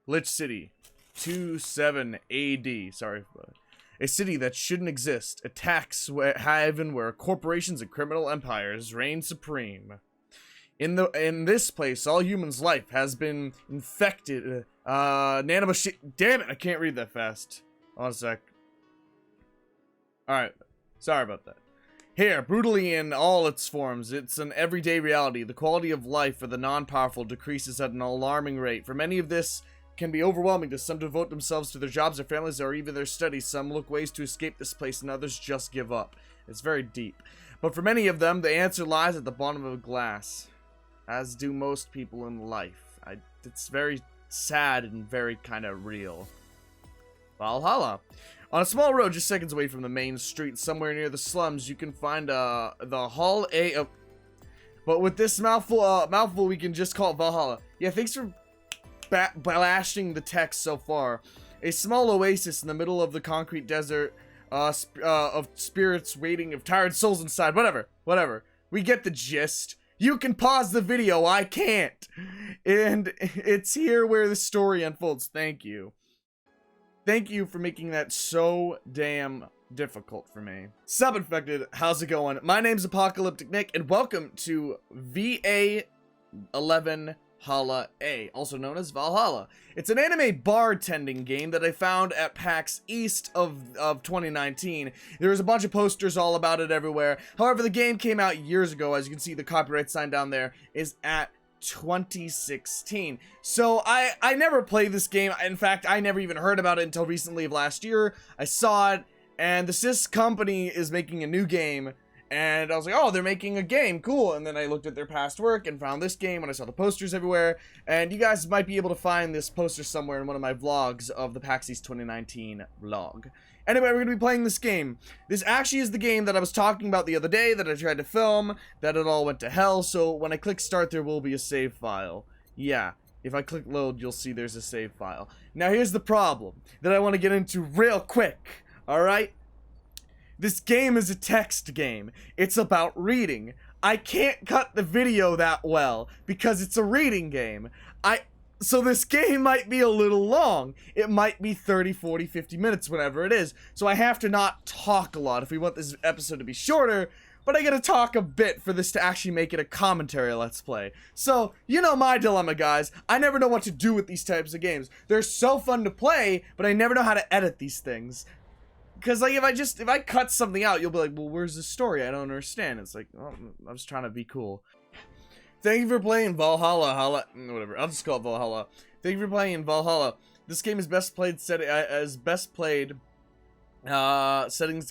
Lich City, 27 AD. Sorry. A city that shouldn't exist. Attacks haven where corporations and criminal empires reign supreme. In this place, all humans' life has been infected. Damn it, I can't read that fast. Hold on a sec. Alright, sorry about that. Here, brutally in all its forms, it's an everyday reality. The quality of life for the non-powerful decreases at an alarming rate. For many of this can be overwhelming to some devote themselves to their jobs, their families, or even their studies. Some look ways to escape this place, and others just give up. It's very deep. But for many of them, the answer lies at the bottom of a glass. As do most people in life. It's very sad and very kind of real. Valhalla. On a small road just seconds away from the main street, somewhere near the slums, you can find the Hall A of... But with this mouthful, we can just call it Valhalla. Yeah, thanks for blasting the text so far. A small oasis in the middle of the concrete desert of spirits waiting, of tired souls inside. Whatever. We get the gist. You can pause the video, I can't. And it's here where the story unfolds. Thank you. Thank you for making that so damn difficult for me. Sub-infected, how's it going? My name's Apocalypticnick, and welcome to VA-11 Hala A, also known as Valhalla. It's an anime bartending game that I found at PAX East of 2019. There's a bunch of posters all about it everywhere. However, the game came out years ago. As you can see, the copyright sign down there is at 2016. So I never played this game. In fact, I never even heard about it until recently of last year. I saw it, and this company is making a new game. And I was like, oh, they're making a game, cool. And then I looked at their past work and found this game, and I saw the posters everywhere. And you guys might be able to find this poster somewhere in one of my vlogs of the PAX East 2019 vlog. Anyway, we're going to be playing this game. This actually is the game that I was talking about the other day that I tried to film, that it all went to hell. So when I click start, there will be a save file. Yeah, if I click load, you'll see there's a save file. Now here's the problem that I want to get into real quick, alright? This game is a text game. It's about reading. I can't cut the video that well because it's a reading game. So this game might be a little long. It might be 30, 40, 50 minutes, whatever it is. So I have to not talk a lot if we want this episode to be shorter, but I gotta talk a bit for this to actually make it a commentary let's play. So, you know my dilemma, guys. I never know what to do with these types of games. They're so fun to play, but I never know how to edit these things. Because, like, if I cut something out, you'll be like, well, where's the story? I don't understand. It's like, oh, I was trying to be cool. Thank you for playing Valhalla. Whatever, I'll just call it Valhalla. Thank you for playing Valhalla. This game is best played settings.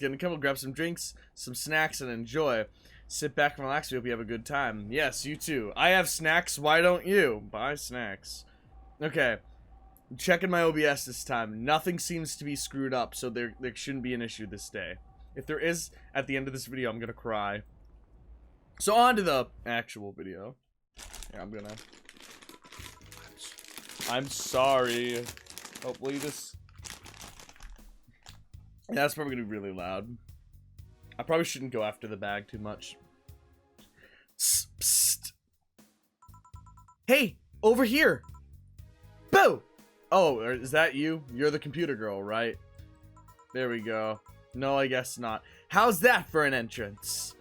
Gonna come, grab some drinks, some snacks, and enjoy. Sit back and relax. We hope you have a good time. Yes, you too. I have snacks. Why don't you? Buy snacks. Okay. I'm checking my OBS this time. Nothing seems to be screwed up, so there shouldn't be an issue this day. If there is, at the end of this video, I'm gonna cry. So on to the actual video. Yeah, I'm sorry. Hopefully this... Yeah, that's probably gonna be really loud. I probably shouldn't go after the bag too much. Psst. Hey, over here. Boo! Oh, is that you? You're the computer girl, right? There we go. No, I guess not. How's that for an entrance?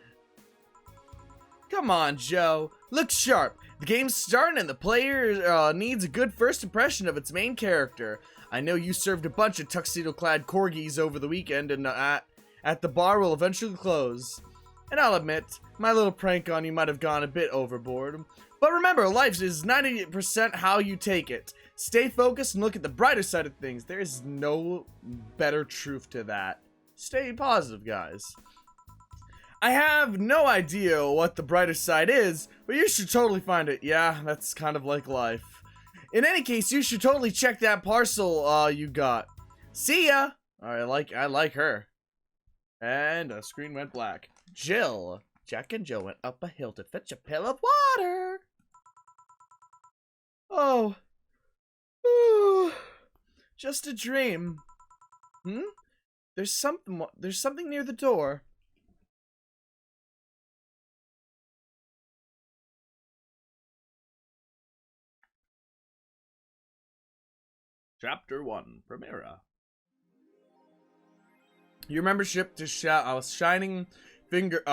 Come on, Joe. Look sharp. The game's starting and the player needs a good first impression of its main character. I know you served a bunch of tuxedo-clad corgis over the weekend, and at the bar will eventually close. And I'll admit, my little prank on you might have gone a bit overboard. But remember, life is 90% how you take it. Stay focused and look at the brighter side of things. There is no better truth to that. Stay positive, guys. I have no idea what the brighter side is, but you should totally find it. Yeah, that's kind of like life. In any case, you should totally check that parcel you got. See ya! Alright, I like her. And the screen went black. Jill. Jack and Jill went up a hill to fetch a pail of water. Oh. Ooh. Just a dream. There's something near the door. Chapter 1, Primera. Your membership to Shining Finger...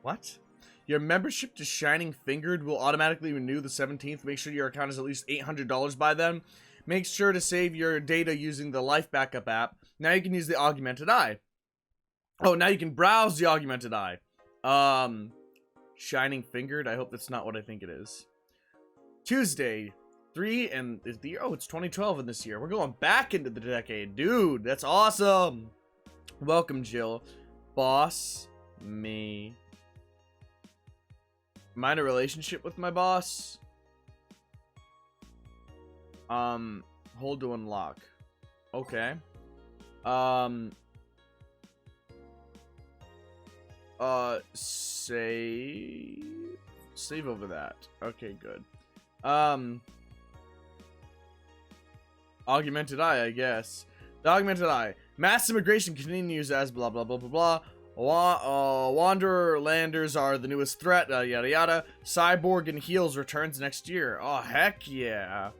What? Your membership to Shining Fingered will automatically renew the 17th. Make sure your account is at least $800 by then. Make sure to save your data using the Life Backup app. Now you can use the Augmented Eye. Oh, now you can browse the Augmented Eye. Shining Fingered? I hope that's not what I think it is. Tuesday, 3, and it's 2012 in this year. We're going back into the decade. Dude, that's awesome. Welcome, Jill. Boss, me. Am I in a relationship with my boss? Hold to unlock. Okay. Save over that. Okay, good. Augmented Eye, I guess. The Augmented Eye. Mass immigration continues as blah blah blah blah blah. Wanderlanders are the newest threat, yada yada. Cyborg and Heels returns next year. Oh, heck yeah.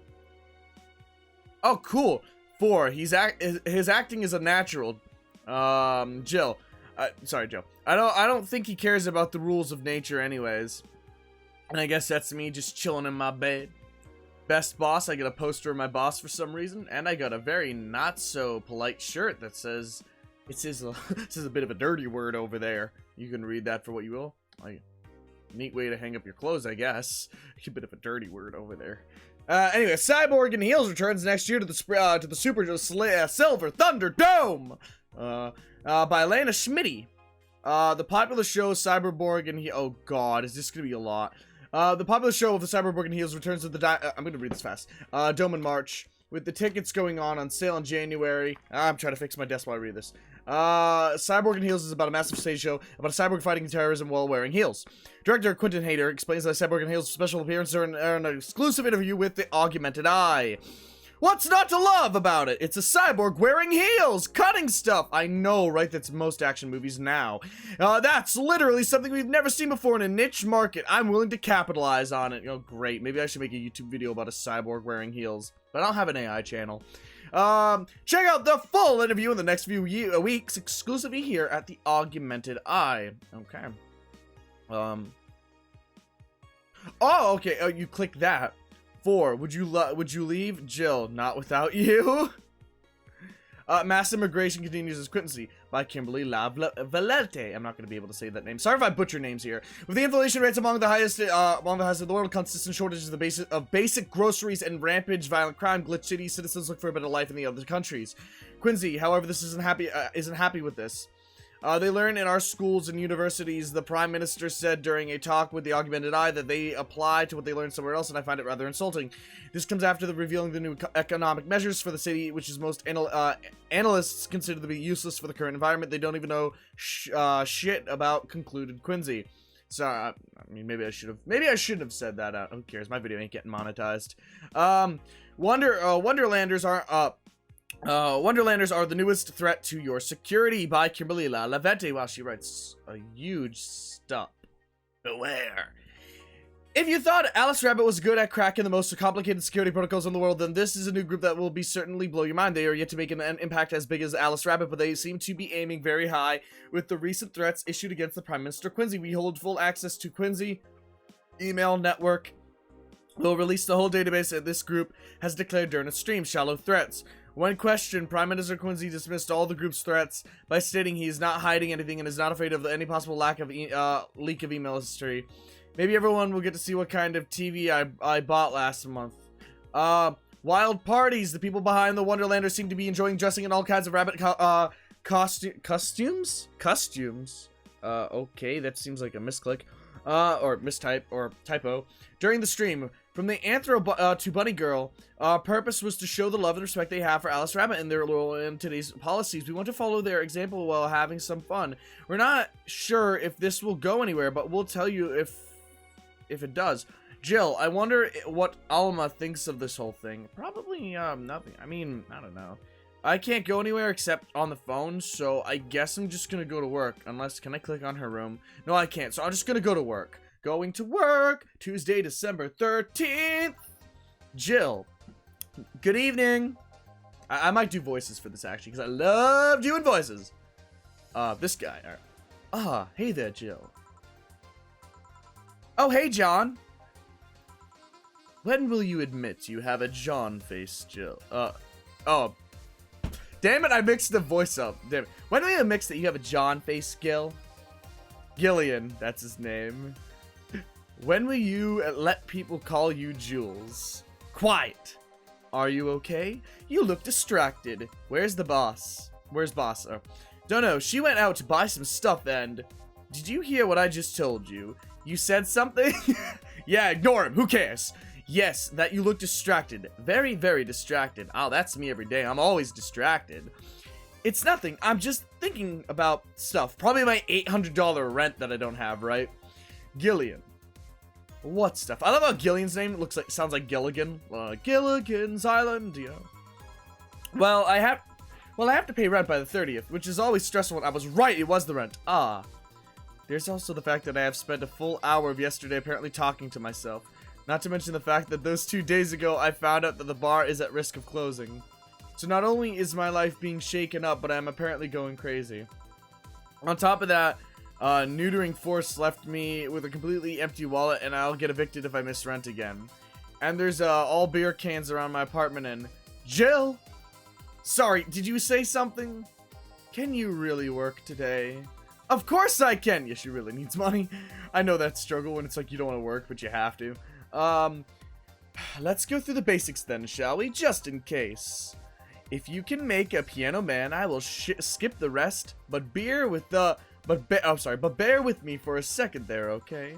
Oh, cool. 4. His acting is a natural. Jill. Sorry, Joe. I don't think he cares about the rules of nature anyways. And I guess that's me just chilling in my bed. Best boss, I get a poster of my boss for some reason, and I got a very not so polite shirt that says... It says a bit of a dirty word over there. You can read that for what you will. Like, neat way to hang up your clothes, I guess. A bit of a dirty word over there. Anyway, Cyborg and Heels returns next year to the Super Silver Thunderdome. By Lana Schmitty. The popular show Cyberborg and oh god, is this gonna be a lot? The popular show of the Cyberborg and Heels returns to the I'm gonna read this fast. Dome in March. With the tickets going on sale in January. I'm trying to fix my desk while I read this. Cyborg and Heels is about a massive stage show about a cyborg fighting terrorism while wearing heels. Director Quentin Hayter explains that Cyborg and Heels' special appearance are an exclusive interview with the Augmented Eye. What's not to love about it? It's a cyborg wearing heels, cutting stuff. I know, right? That's most action movies now. That's literally something we've never seen before in a niche market. I'm willing to capitalize on it. Oh, great. Maybe I should make a YouTube video about a cyborg wearing heels. But I don't have an AI channel. Check out the full interview in the next few weeks, exclusively here at the Augmented Eye. Okay. Oh, okay. Oh, you click that. 4. Would you leave? Jill, not without you. Mass immigration continues as Quincy by Kimberly Valente. I'm not going to be able to say that name. Sorry if I butcher names here. With the inflation rates among the highest of the world, consistent shortages of basic groceries, and rampage violent crime, glitch city citizens look for a better life in the other countries. Quincy, however, this isn't happy with this. They learn in our schools and universities. The Prime Minister said during a talk with the Augmented Eye that they apply to what they learned somewhere else, and I find it rather insulting. This comes after the revealing the new economic measures for the city, which is most analysts consider to be useless for the current environment. They don't even know shit about, concluded Quincy. So, I mean, maybe I shouldn't have said that out. Who cares? My video ain't getting monetized. Wonderlanders are the newest threat to your security by Kimberly LaVente. Wow, she writes a huge stuff. Beware. If you thought Alice Rabbit was good at cracking the most complicated security protocols in the world, then this is a new group that will be certainly blow your mind. They are yet to make an impact as big as Alice Rabbit, but they seem to be aiming very high with the recent threats issued against the Prime Minister Quincy. We hold full access to Quincy email network. We'll release the whole database that this group has declared during a stream. Shallow threats. When questioned, Prime Minister Quincy dismissed all the group's threats by stating he is not hiding anything and is not afraid of any possible lack of leak of email history. Maybe everyone will get to see what kind of TV I bought last month. Wild parties. The people behind the Wonderlanders seem to be enjoying dressing in all kinds of rabbit costumes? Costumes? Okay, that seems like a misclick. Or mistype, or typo. During the stream, from the Anthro to Bunny Girl, our purpose was to show the love and respect they have for Alice Rabbit and their loyal in today's policies. We want to follow their example while having some fun. We're not sure if this will go anywhere, but we'll tell you if it does. Jill, I wonder what Alma thinks of this whole thing. Probably, nothing. I mean, I don't know. I can't go anywhere except on the phone, so I guess I'm just gonna go to work. Unless, can I click on her room? No, I can't, so I'm just gonna go to work. Going to work, Tuesday, December 13th. Jill, Good evening. I might do voices for this, actually, because I love doing voices. This guy. All right. Ah, hey there, Jill. Oh, hey, John. When will you admit you have a John face, Jill? Oh. Damn it, I mixed the voice up. Damn it. When will you admit that you have a John face, Gil? Gillian, that's his name. When will you let people call you Jules? Quiet. Are you okay? You look distracted. Where's the boss? Where's boss? Oh. Don't know. She went out to buy some stuff and... Did you hear what I just told you? You said something? Yeah, ignore him. Who cares? Yes, that you look distracted. Very, very distracted. Oh, that's me every day. I'm always distracted. It's nothing. I'm just thinking about stuff. Probably my $800 rent that I don't have, right? Gillian. What stuff? I love how Gillian's name sounds like Gilligan. Gilligan's Island, you know. Well, I have to pay rent by the 30th, which is always stressful. I was right, it was the rent. Ah. There's also the fact that I have spent a full hour of yesterday apparently talking to myself. Not to mention the fact that those 2 days ago, I found out that the bar is at risk of closing. So not only is my life being shaken up, but I'm apparently going crazy. On top of that, neutering force left me with a completely empty wallet, and I'll get evicted if I miss rent again. And there's all beer cans around my apartment, and... Jill! Sorry, did you say something? Can you really work today? Of course I can! Yeah, she really needs money. I know that struggle when it's like you don't want to work, but you have to. Let's go through the basics then, shall we? Just in case. If you can make a piano man, I will skip the rest, but bear with me for a second there, okay?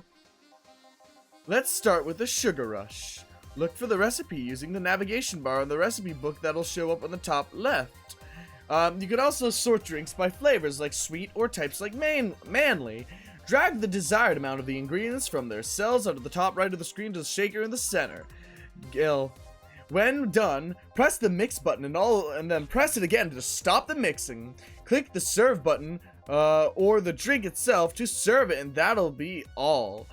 Let's start with the sugar rush. Look for the recipe using the navigation bar in the recipe book that'll show up on the top left. You can also sort drinks by flavors like sweet or types like manly. Drag the desired amount of the ingredients from their cells onto the top right of the screen to the shaker in the center. Gil. When done, press the mix button and then press it again to stop the mixing. Click the serve button or the drink itself to serve it, and that'll be all.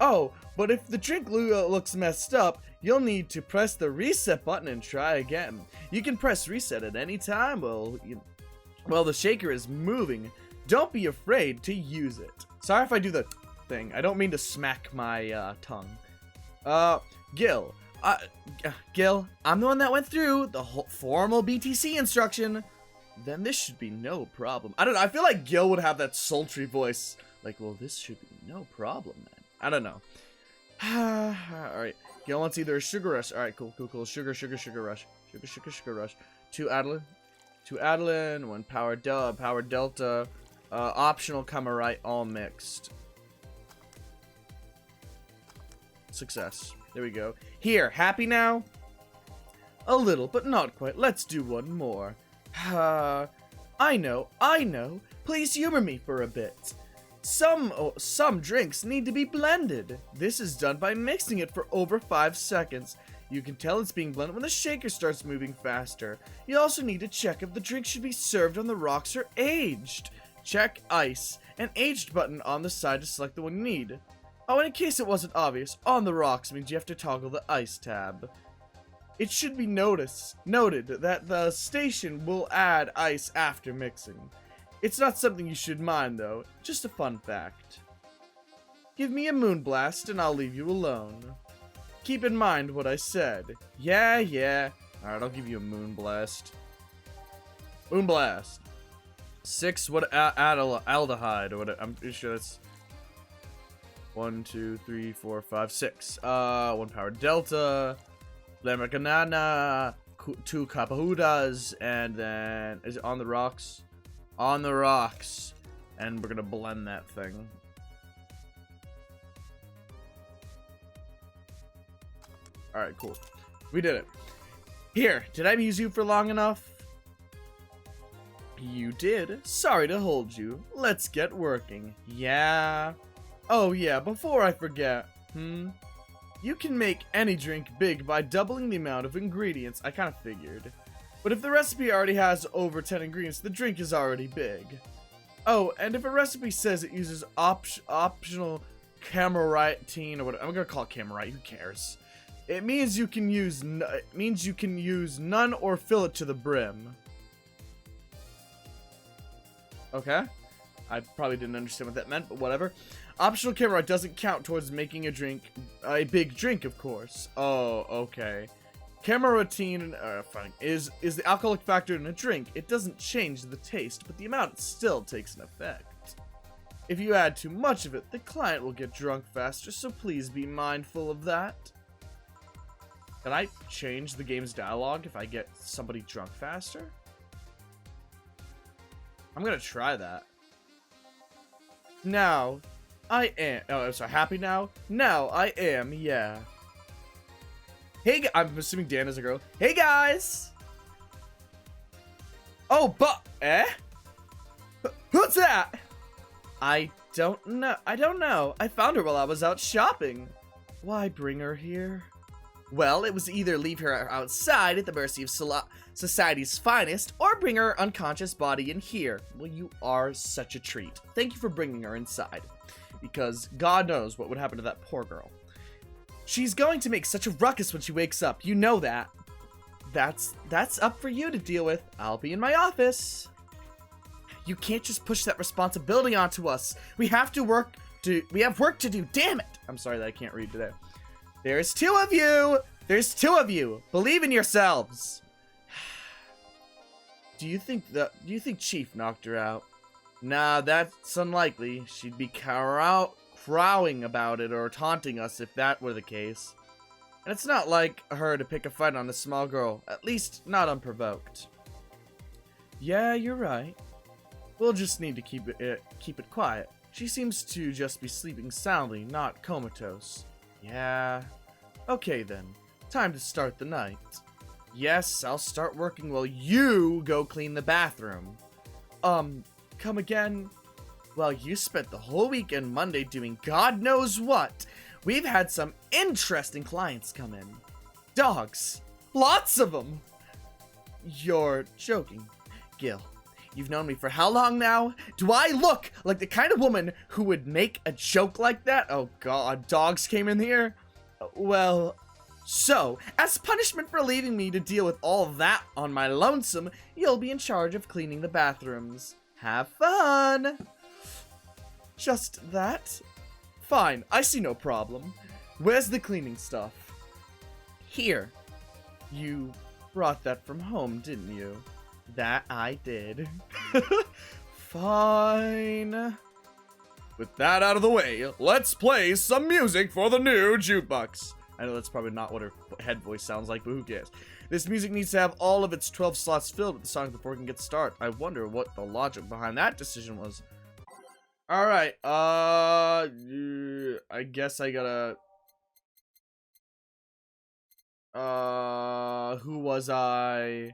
Oh, but if the drink looks messed up, you'll need to press the reset button and try again. You can press reset at any time while the shaker is moving. Don't be afraid to use it. Sorry if I do the thing. I don't mean to smack my tongue. Gil. Gil, I'm the one that went through the whole formal BTC instruction. Then this should be no problem. I don't know. I feel like Gil would have that sultry voice. Like, well, this should be no problem, man. I don't know. Alright. Gil wants either a sugar rush. Alright, cool. Sugar rush. Sugar rush. Two Adeline, one power delta, optional Camarite, all mixed. Success. There we go. Here, happy now? A little, but not quite. Let's do one more. I know. Please humor me for a bit. Some drinks need to be blended. This is done by mixing it for over 5 seconds. You can tell it's being blended when the shaker starts moving faster. You also need to check if the drink should be served on the rocks or aged. Check ice, an aged button on the side to select the one you need. Oh, and in case it wasn't obvious, on the rocks means you have to toggle the ice tab. It should be noted that the station will add ice after mixing. It's not something you should mind though, just a fun fact. Give me a moonblast and I'll leave you alone. Keep in mind what I said. Yeah. Alright, I'll give you a moonblast. Moonblast. 6 aldehyde or whatever. I'm pretty sure that's 1, 2, 3, 4, 5, 6. 1 power delta, Lemon 2 capahudas, and then is it on the rocks? On the rocks. And we're gonna blend that thing. Alright, cool. We did it. Here, did I amuse you for long enough? You did. Sorry to hold you. Let's get working. Yeah. Oh yeah, before I forget. You can make any drink big by doubling the amount of ingredients. I kind of figured. But if the recipe already has over 10 ingredients, the drink is already big. Oh, and if a recipe says it uses optional cameritine or whatever, I'm gonna call it camerite, who cares? It means you can use none or fill it to the brim. Okay. I probably didn't understand what that meant, but whatever. Optional camera doesn't count towards making a big drink, of course. Oh, okay. Camera routine, fine, is the alcoholic factor in a drink. It doesn't change the taste, but the amount still takes an effect. If you add too much of it, the client will get drunk faster, so please be mindful of that. Can I change the game's dialogue if I get somebody drunk faster? I'm gonna try that. Now, I am. Oh, I'm sorry. Happy now? Now I am. Yeah. Hey, I'm assuming Dan is a girl. Hey guys. Oh, but who's that? I don't know. I found her while I was out shopping. Why bring her here? Well, it was either leave her outside at the mercy of society's finest, or bring her unconscious body in here. Well, you are such a treat. Thank you for bringing her inside. Because God knows what would happen to that poor girl. She's going to make such a ruckus when she wakes up. You know that. That's up for you to deal with. I'll be in my office. You can't just push that responsibility onto us. We have work to do. Damn it. I'm sorry that I can't read today. There's two of you. There's two of you. Believe in yourselves. Do you think Chief knocked her out? Nah, that's unlikely. She'd be crowing about it or taunting us if that were the case. And it's not like her to pick a fight on a small girl, at least not unprovoked. Yeah, you're right. We'll just need to keep it quiet. She seems to just be sleeping soundly, not comatose. Yeah. Okay then. Time to start the night. Yes, I'll start working while you go clean the bathroom. Come again? Well, you spent the whole weekend Monday doing God knows what. We've had some interesting clients come in. Dogs. Lots of them. You're joking, Gil. You've known me for how long now? Do I look like the kind of woman who would make a joke like that? Oh God, dogs came in here? Well, so, as punishment for leaving me to deal with all that on my lonesome, you'll be in charge of cleaning the bathrooms. Have fun! Just that? Fine, I see no problem. Where's the cleaning stuff? Here. You brought that from home, didn't you? That I did. Fine. With that out of the way, let's play some music for the new jukebox. I know that's probably not what her head voice sounds like, but who cares? This music needs to have all of its 12 slots filled with the songs before it can get started. I wonder what the logic behind that decision was. Alright, I guess I gotta... who was I?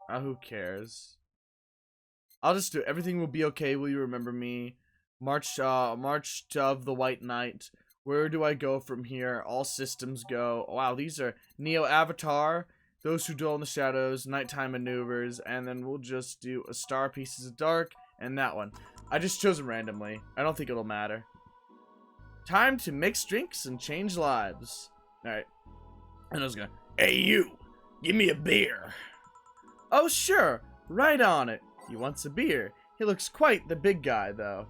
Who cares? I'll just do it. Everything will be okay. Will you remember me? March of the White Knight. Where do I go from here? All systems go. Wow, these are Neo Avatar, Those Who Dwell in the Shadows, Nighttime Maneuvers, and then we'll just do A Star Pieces of Dark, and that one. I just chose them randomly. I don't think it'll matter. Time to mix drinks and change lives. Alright. And I was gonna, hey you, give me a beer. Oh sure, right on it. He wants a beer. He looks quite the big guy, though.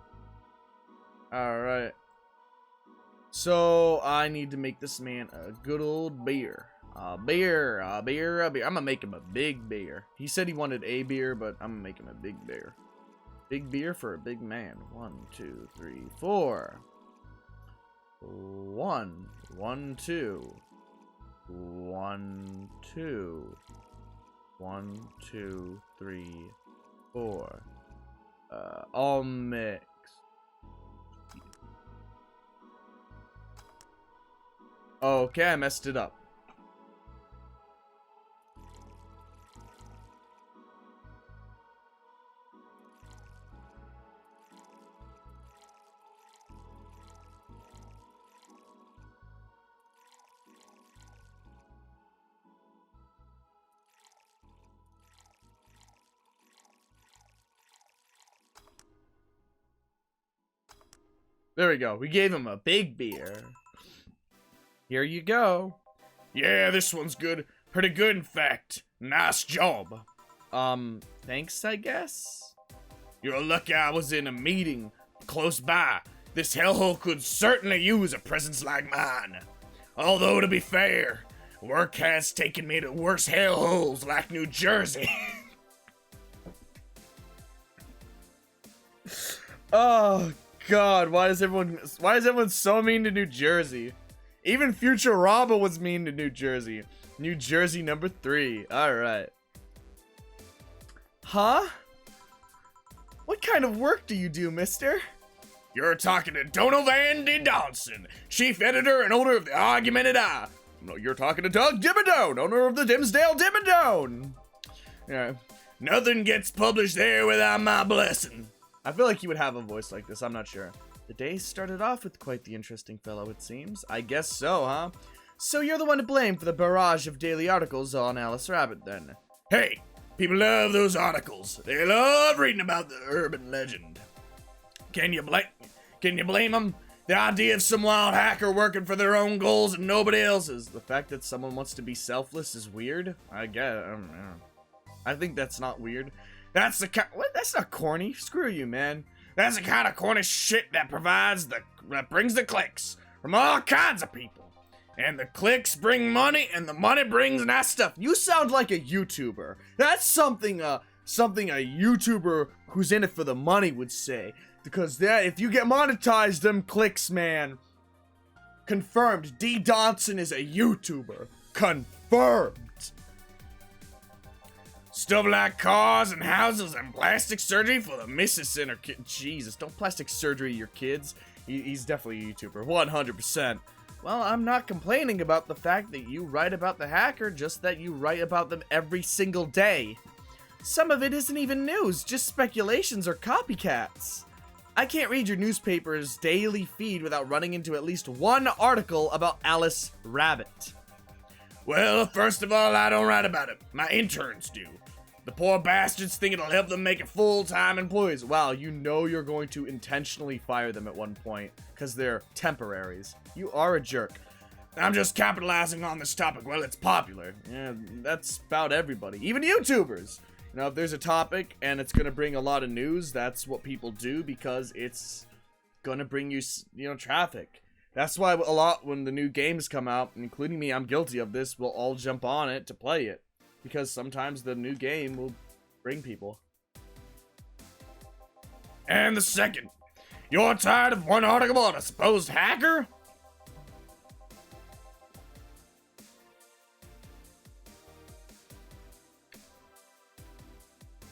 Alright. So, I need to make this man a good old beer. A beer. I'm gonna make him a big beer. He said he wanted a beer, but I'm gonna make him a big beer. Big beer for a big man. 1, 2, 3, 4. 1, 1, 2. 1, 2. 1, 2, 3, 4. All mixed. Okay, I messed it up. There we go. We gave him a big beer. Here you go. Yeah, this one's good. Pretty good, in fact. Nice job. Thanks, I guess? You're lucky I was in a meeting close by. This hellhole could certainly use a presence like mine. Although, to be fair, work has taken me to worse hellholes like New Jersey. Oh, God, why is everyone so mean to New Jersey? Even Futurama was mean to New Jersey. New Jersey number 3. Alright. Huh? What kind of work do you do, mister? You're talking to Donovan D. Donson, chief editor and owner of the Argumented Eye. No, you're talking to Doug Dimmadome, owner of the Dimsdale Dimmadome. Yeah. Nothing gets published there without my blessing. I feel like he would have a voice like this, I'm not sure. The day started off with quite the interesting fellow, it seems. I guess so, huh? So you're the one to blame for the barrage of daily articles on Alice Rabbit, then? Hey, people love those articles. They love reading about the urban legend. Can you blame them? The idea of some wild hacker working for their own goals and nobody else's. The fact that someone wants to be selfless is weird? I guess, I don't know. I think that's not weird. That's the kind. What? That's not corny. Screw you, man. That's the kind of corny shit that brings the clicks from all kinds of people. And the clicks bring money, and the money brings nice stuff. You sound like a YouTuber. That's something a YouTuber who's in it for the money would say. Because that, if you get monetized, them clicks, man. Confirmed. D. Donson is a YouTuber. Confirmed. Stuff like cars and houses and plastic surgery for the missus and her kid. Jesus, don't plastic surgery your kids. He's definitely a YouTuber. 100%. Well, I'm not complaining about the fact that you write about the hacker, just that you write about them every single day. Some of it isn't even news, just speculations or copycats. I can't read your newspaper's daily feed without running into at least one article about Alice Rabbit. Well, first of all, I don't write about it. My interns do. The poor bastards think it'll help them make it full-time employees. Wow, you know you're going to intentionally fire them at one point, because they're temporaries. You are a jerk. I'm just capitalizing on this topic while it's popular. Yeah, that's about everybody. Even YouTubers. You know, if there's a topic and it's going to bring a lot of news, that's what people do because it's going to bring you, traffic. That's why a lot, when the new games come out, including me, I'm guilty of this, we'll all jump on it to play it. Because sometimes the new game will bring people. And the second, you're tired of one article about a supposed hacker?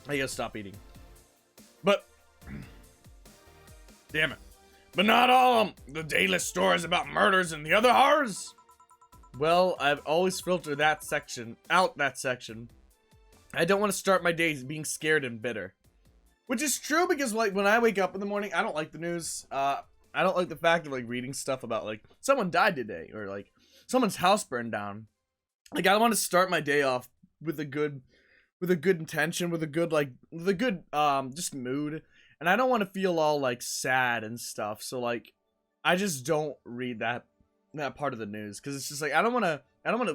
I gotta stop eating. But, damn it. But not all of them. The daily stories about murders and the other horrors? Well, I've always filtered that section out. I don't want to start my days being scared and bitter. Which is true because, like, when I wake up in the morning, I don't like the news. I don't like the fact of, like, reading stuff about, like, someone died today or, like, someone's house burned down. Like, I want to start my day off with a good intention, with a good just mood. And I don't want to feel all, like, sad and stuff. So, like, I just don't read that part of the news because it's just like I don't want to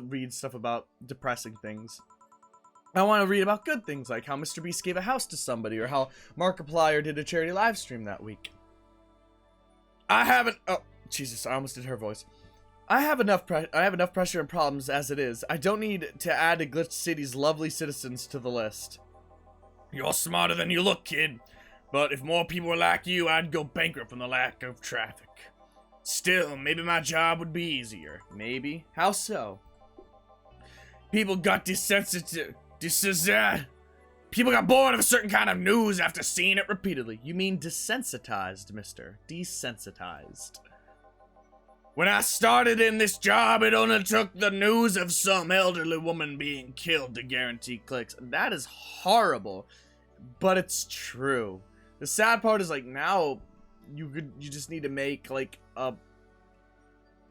read stuff about depressing things. I want to read about good things like how Mr. Beast gave a house to somebody or how Markiplier did a charity live stream that week. Oh Jesus, I almost did her voice. I have enough pressure and problems as it is. I don't need to add to Glitch City's lovely citizens to the list. You're smarter than you look, kid. But if more people were like you, I'd go bankrupt from the lack of traffic. Still, maybe my job would be easier. Maybe? How so? People got people got bored of a certain kind of news after seeing it repeatedly. You mean desensitized, mister. Desensitized. When I started in this job, it only took the news of some elderly woman being killed to guarantee clicks. That is horrible, but it's true. The sad part is, like, now you just need to make, like,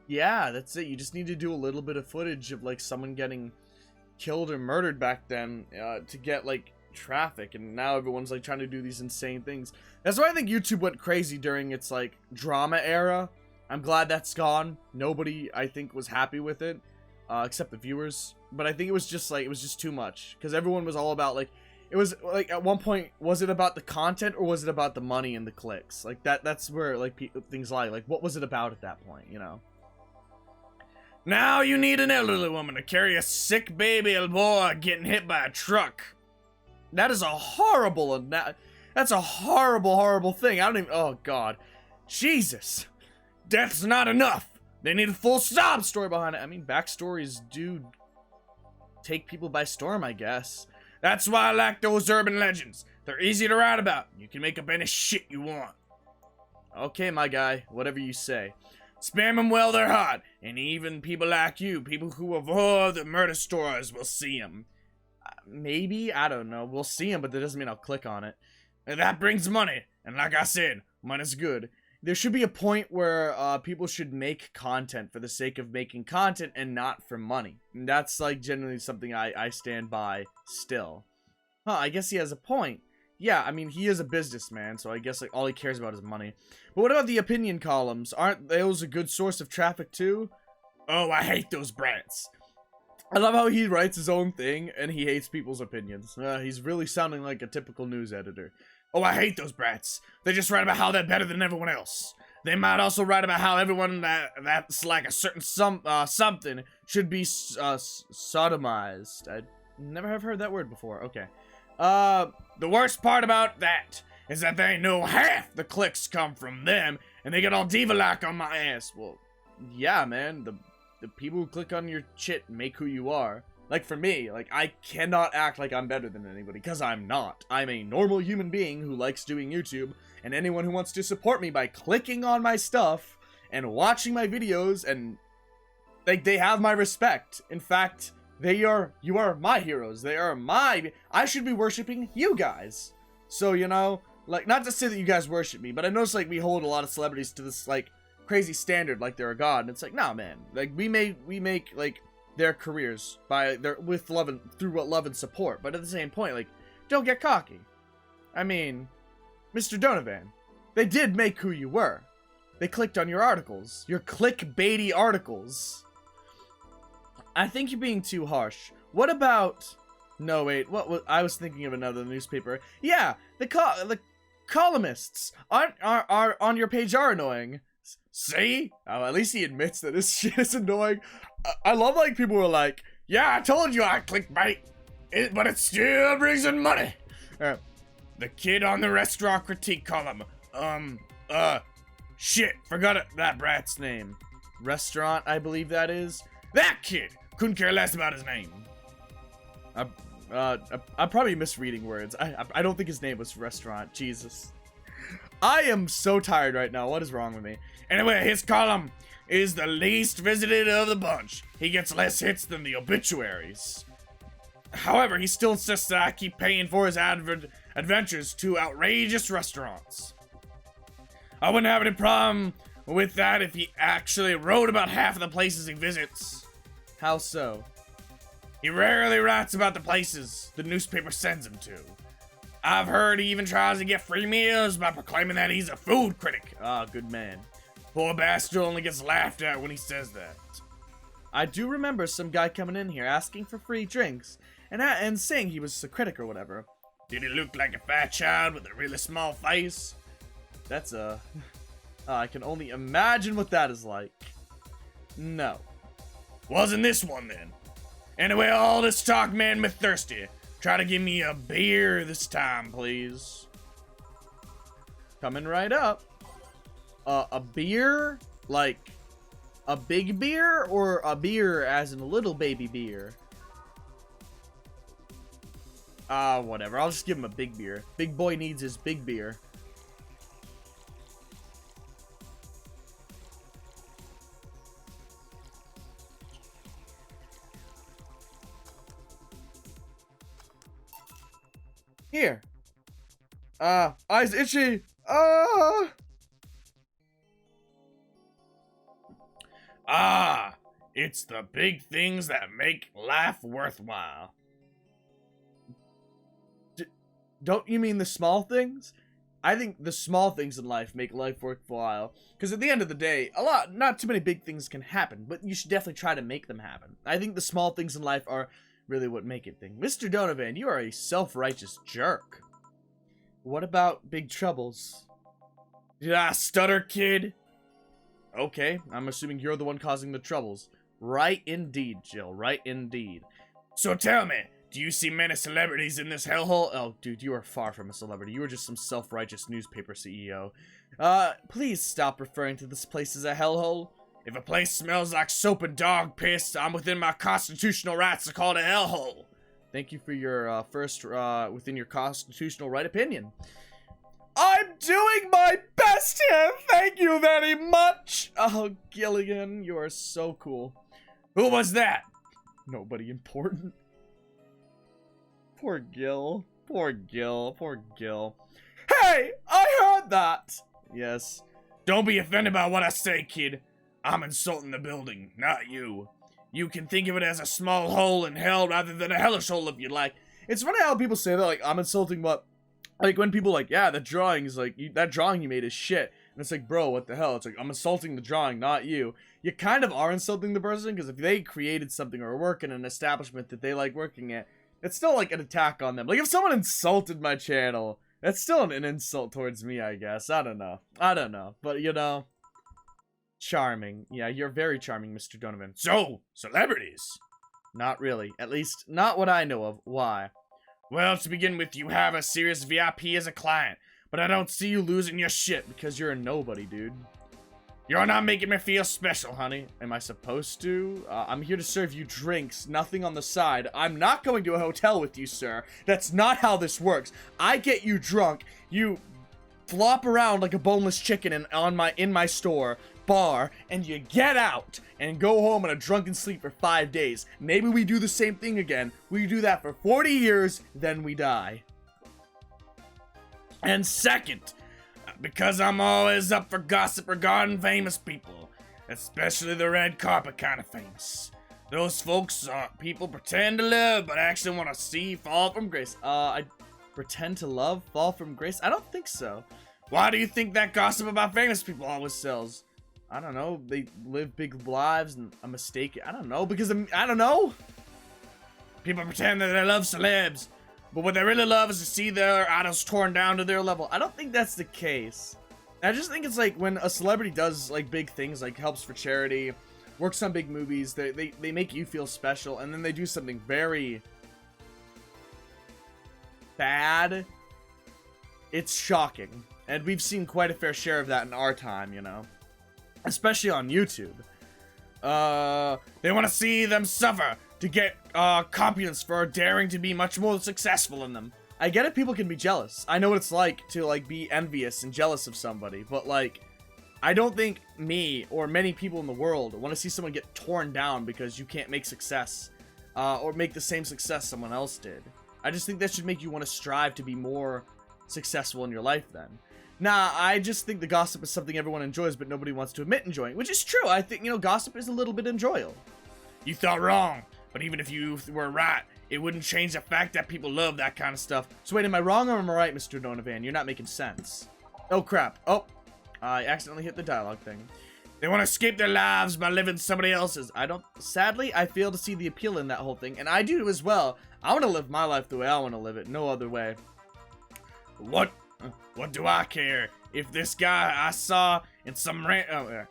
yeah, that's it. You just need to do a little bit of footage of, like, someone getting killed or murdered back then to get, like, traffic, and now everyone's like trying to do these insane things. That's why I think YouTube went crazy during its like drama era. I'm glad that's gone. Nobody, I think, was happy with it, except the viewers. But I think it was just too much, because everyone was all about like, it was like at one point, was it about the content or was it about the money and the clicks? Like that's where like things lie. Like, what was it about at that point, you know? Now you need an elderly woman to carry a sick baby boy getting hit by a truck. That is a horrible, that's a horrible, horrible thing. I don't even, oh God. Jesus. Death's not enough. They need a full sob Story behind it. I mean, backstories do take people by storm, I guess. That's why I like those urban legends. They're easy to write about. You can make up any shit you want. Okay, my guy, whatever you say. Spam them while they're hot, and even people like you, people who avoid the murder stories, will see them. Maybe, I don't know. We'll see them, but that doesn't mean I'll click on it. And that brings money, and like I said, money's good. There should be a point where people should make content for the sake of making content and not for money. And that's like generally something I stand by still. Huh, I guess he has a point. Yeah, I mean, he is a businessman, so I guess like all he cares about is money. But what about the opinion columns? Aren't those a good source of traffic too? Oh, I hate those brats. I love how he writes his own thing and he hates people's opinions. He's really sounding like a typical news editor. Oh, I hate those brats. They just write about how they're better than everyone else. They might also write about how everyone that's like a certain something should be sodomized. I never have heard that word before. Okay. The worst part about that is that they know half the clicks come from them, and they get all diva-like on my ass. Well, yeah, man. The people who click on your shit make who you are. Like, for me, like, I cannot act like I'm better than anybody, because I'm not. I'm a normal human being who likes doing YouTube, and anyone who wants to support me by clicking on my stuff and watching my videos, and, like, they have my respect. In fact, you are my heroes. I should be worshiping you guys. So, you know, like, not to say that you guys worship me, but I notice, like, we hold a lot of celebrities to this, like, crazy standard, like they're a god, and it's like, nah, man. Like, we make, like, their careers with love and through what love and support, but at the same point, like, don't get cocky. I mean, Mr. Donovan, they did make who you were. They clicked on your articles, your clickbaity articles. I think you're being too harsh. What about? No, wait. I was thinking of another newspaper. Yeah, the columnists are on your page are annoying. See? Oh, at least he admits that this shit is annoying. I love like people who are like, yeah, I told you I clickbait, but it still brings in money. The kid on the restaurant critique column. Shit, forgot that brat's name. Restaurant, I believe that is. That kid! Couldn't care less about his name. I'm probably misreading words. I don't think his name was Restaurant. Jesus. I am so tired right now. What is wrong with me? Anyway, his column is the least visited of the bunch. He gets less hits than the obituaries. However, he still insists that I keep paying for his adventures to outrageous restaurants. I wouldn't have any problem with that if he actually wrote about half of the places he visits. How so? He rarely writes about the places the newspaper sends him to. I've heard he even tries to get free meals by proclaiming that he's a food critic. Ah, good man. Poor bastard only gets laughed at when he says that. I do remember some guy coming in here asking for free drinks and saying he was a critic or whatever. Did he look like a fat child with a really small face? That's I can only imagine what that is like. No. Wasn't this one then? Anyway, all this talk made me thirsty. Try to give me a beer this time, please. Coming right up. A beer? Like, a big beer? Or a beer as in a little baby beer? Whatever. I'll just give him a big beer. Big boy needs his big beer. Here. Eyes itchy. It's the big things that make life worthwhile. Don't you mean the small things? I think the small things in life make life worthwhile. Because at the end of the day, not too many big things can happen, but you should definitely try to make them happen. I think the small things in life are really what make it thing. Mr. Donovan, you are a self-righteous jerk. What about big troubles? Did I stutter, kid? Okay, I'm assuming you're the one causing the troubles. Right indeed, Jill. Right indeed. So tell me, do you see many celebrities in this hellhole? Oh, dude, you are far from a celebrity. You are just some self-righteous newspaper CEO. Please stop referring to this place as a hellhole. If a place smells like soap and dog piss, I'm within my constitutional rights to call it a hellhole. Thank you for your first within your constitutional right opinion. I'm doing my best here. Thank you very much. Oh, Gilligan, you are so cool. Who was that? Nobody important. Poor Gil. Poor Gil. Poor Gil. Hey, I heard that. Yes. Don't be offended by what I say, kid. I'm insulting the building, not you. You can think of it as a small hole in hell rather than a hellish hole if you like. It's funny how people say that, like, I'm insulting what... Like, when people like, yeah, that drawing is like, that drawing you made is shit. And it's like, bro, what the hell? It's like, I'm insulting the drawing, not you. You kind of are insulting the person, because if they created something or work in an establishment that they like working at, it's still like an attack on them. Like, if someone insulted my channel, that's still an insult towards me, I guess. I don't know. But, you know, charming. Yeah, you're very charming, Mr. Donovan. So, celebrities? Not really. At least, not what I know of. Why? Well, to begin with, you have a serious VIP as a client, but I don't see you losing your shit. Because you're a nobody, dude. You're not making me feel special, honey. Am I supposed to? I'm here to serve you drinks, nothing on the side. I'm not going to a hotel with you, sir. That's not how this works. I get you drunk, you flop around like a boneless chicken in my store, bar, and you get out and go home in a drunken sleep for 5 days. Maybe we do the same thing again. We do that for 40 years, then we die. And second, because I'm always up for gossip regarding famous people, especially the red carpet kind of famous. Those folks people pretend to love, but actually want to see fall from grace. I pretend to love, fall from grace? I don't think so. Why do you think that gossip about famous people always sells? I don't know. They live big lives and a mistake. I don't know, because I don't know. People pretend that they love celebs, but what they really love is to see their idols torn down to their level. I don't think that's the case. I just think it's like when a celebrity does like big things, like helps for charity, works on big movies, they make you feel special, and then they do something very bad. It's shocking. And we've seen quite a fair share of that in our time, you know. Especially on YouTube. They want to see them suffer to get compliments for daring to be much more successful than them. I get it, people can be jealous. I know what it's like to like be envious and jealous of somebody, but like I don't think me or many people in the world want to see someone get torn down because you can't make success or make the same success someone else did. I just think that should make you want to strive to be more successful in your life then. Nah, I just think the gossip is something everyone enjoys but nobody wants to admit enjoying, which is true. I think, you know, gossip is a little bit enjoyable. You thought wrong, but even if you were right, it wouldn't change the fact that people love that kind of stuff. So wait, am I wrong or am I right, Mr. Donovan? You're not making sense. Oh, crap. Oh, I accidentally hit the dialogue thing. They want to escape their lives by living somebody else's. Sadly, I fail to see the appeal in that whole thing, and I do as well. I want to live my life the way I want to live it, no other way. What do I care if this guy I saw in some I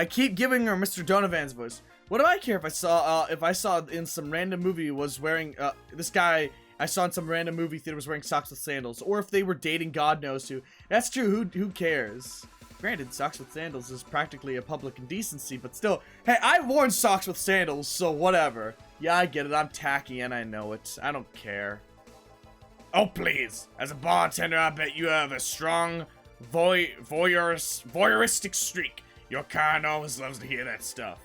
keep giving her Mr. Donovan's voice. What do I care if I saw in some random movie was wearing this guy I saw in some random movie theater was wearing socks with sandals, or if they were dating God knows who. That's true. Who cares? Granted, socks with sandals is practically a public indecency, but still, hey, I've worn socks with sandals, so whatever. Yeah, I get it. I'm tacky and I know it. I don't care. Oh, please. As a bartender, I bet you have a strong voyeuristic streak. Your kind always loves to hear that stuff.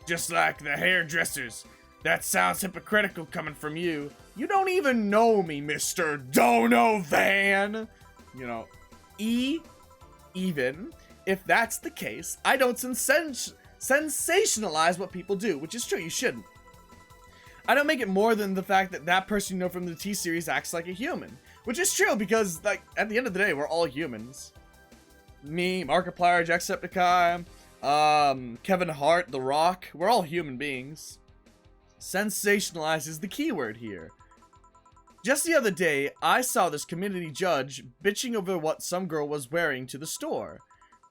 Just like the hairdressers. That sounds hypocritical coming from you. You don't even know me, Mr. Donovan. You know, even if that's the case, I don't sensationalize what people do, which is true, you shouldn't. I don't make it more than the fact that that person you know from the T-series acts like a human. Which is true, because, like, at the end of the day, we're all humans. Me, Markiplier, Jacksepticeye, Kevin Hart, The Rock, we're all human beings. Sensationalize is the keyword here. Just the other day, I saw this community judge bitching over what some girl was wearing to the store.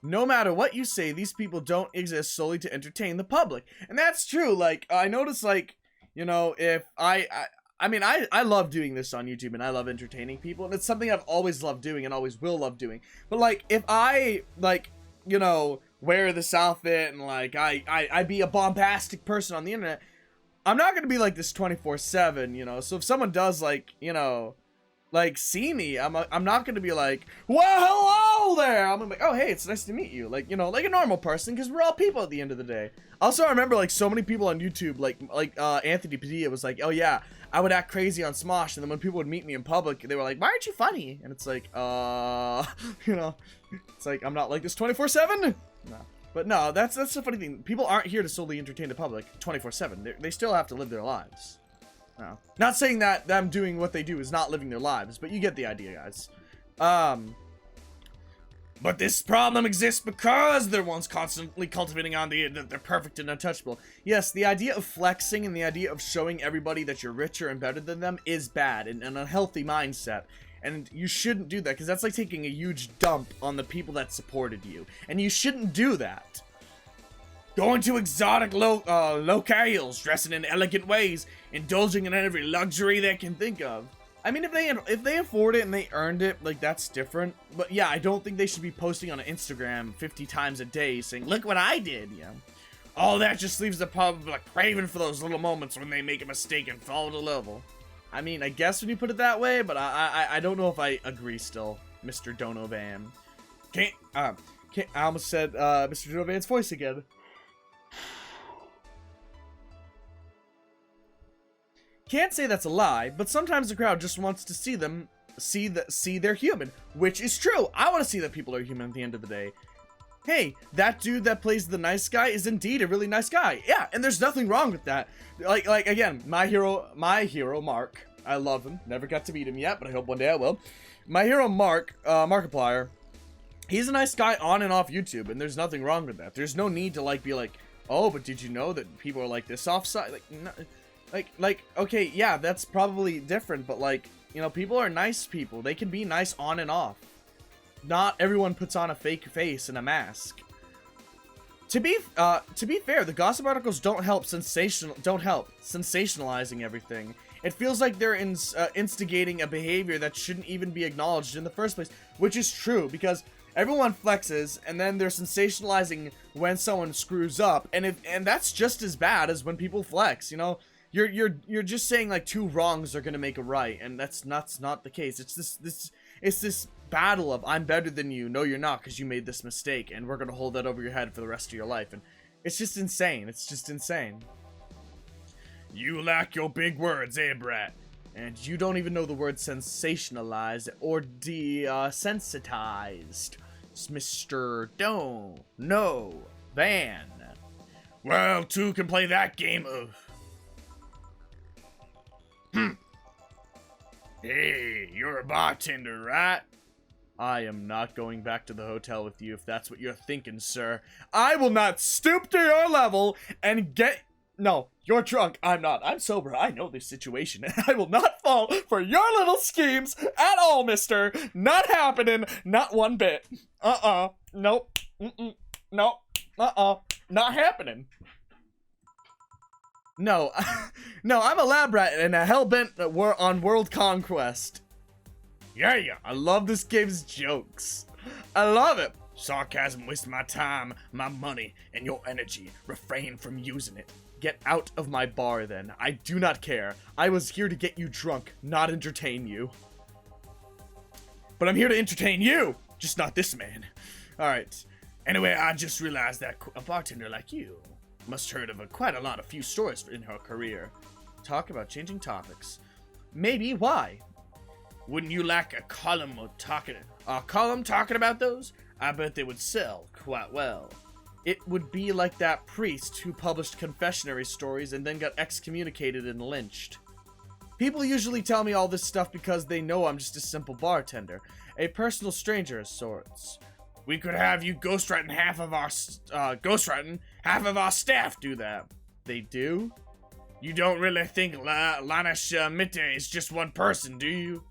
No matter what you say, these people don't exist solely to entertain the public. And that's true. Like, I notice, like, you know, if I love doing this on YouTube, and I love entertaining people, and it's something I've always loved doing and always will love doing. But, like, if I, like, you know, wear this outfit and, like, I be a bombastic person on the internet, I'm not gonna be like this 24/7, you know. So if someone does, like, you know, like, see me, I'm not gonna be like, well, hello there. I'm gonna be like, oh, hey, it's nice to meet you. Like, you know, like a normal person, because we're all people at the end of the day. Also, I remember, like, so many people on YouTube, like Anthony Padilla was like, oh yeah, I would act crazy on Smosh, and then when people would meet me in public, they were like, why aren't you funny? And it's like, you know, it's like, I'm not like this 24/7. No. But no, that's the funny thing. People aren't here to solely entertain the public 24/7. They still have to live their lives. No. Not saying that them doing what they do is not living their lives, but you get the idea, guys. But this problem exists because they're ones constantly cultivating on that they're perfect and untouchable. Yes, the idea of flexing and the idea of showing everybody that you're richer and better than them is bad and an unhealthy mindset. And you shouldn't do that, because that's like taking a huge dump on the people that supported you. And you shouldn't do that. Going to exotic locales, dressing in elegant ways, indulging in every luxury they can think of. I mean, if they afford it and they earned it, like, that's different. But yeah, I don't think they should be posting on Instagram 50 times a day saying, look what I did, you know. All that just leaves the public craving for those little moments when they make a mistake and fall to level. I mean, I guess when you put it that way, but I don't know if I agree still, Mr. Donovan. I almost said Mr. Donovan's voice again. Can't say that's a lie, but sometimes the crowd just wants to see them, see they're human, which is true. I want to see that people are human at the end of the day. Hey, that dude that plays the nice guy is indeed a really nice guy. Yeah, and there's nothing wrong with that. Like again, my hero, Mark. I love him. Never got to meet him yet, but I hope one day I will. My hero, Mark, Markiplier. He's a nice guy on and off YouTube, and there's nothing wrong with that. There's no need to, like, be like, oh, but did you know that people are like this offside? Like, no, like, okay, yeah, that's probably different, but, like, you know, people are nice people. They can be nice on and off. Not everyone puts on a fake face and a mask. To be fair, the gossip articles don't help sensationalizing everything. It feels like they're instigating a behavior that shouldn't even be acknowledged in the first place, which is true, because everyone flexes, and then they're sensationalizing when someone screws up, and that's just as bad as when people flex. You know, you're just saying, like, two wrongs are gonna make a right, and that's not the case. It's this battle of, I'm better than you, no you're not, because you made this mistake, and we're gonna hold that over your head for the rest of your life. And it's just insane. It's just insane. You lack your big words, eh, brat? And you don't even know the word sensationalized or desensitized, Mr. Van. Well, two can play that game of... Hey, you're a bartender, right? I am not going back to the hotel with you if that's what you're thinking, sir. I will not stoop to your level and get... No, you're drunk. I'm not. I'm sober. I know this situation, and I will not fall for your little schemes at all, mister. Not happening. Not one bit. Nope. Nope. Not happening. No. No, I'm a lab rat and a hellbent on world conquest. Yeah. I love this game's jokes. I love it. Sarcasm wastes my time, my money, and your energy. Refrain from using it. Get out of my bar, then. I do not care. I was here to get you drunk, not entertain you. But I'm here to entertain you, just not this man. Alright. Anyway, I just realized that a bartender like you must have heard of quite a lot of few stories in her career. Talk about changing topics. Maybe, why? Wouldn't you like a column talking about those? I bet they would sell quite well. It would be like that priest who published confessionary stories and then got excommunicated and lynched. People usually tell me all this stuff because they know I'm just a simple bartender, a personal stranger of sorts. We could have you ghostwriting half of our staff do that. They do? You don't really think Lanish Mitte is just one person, do you?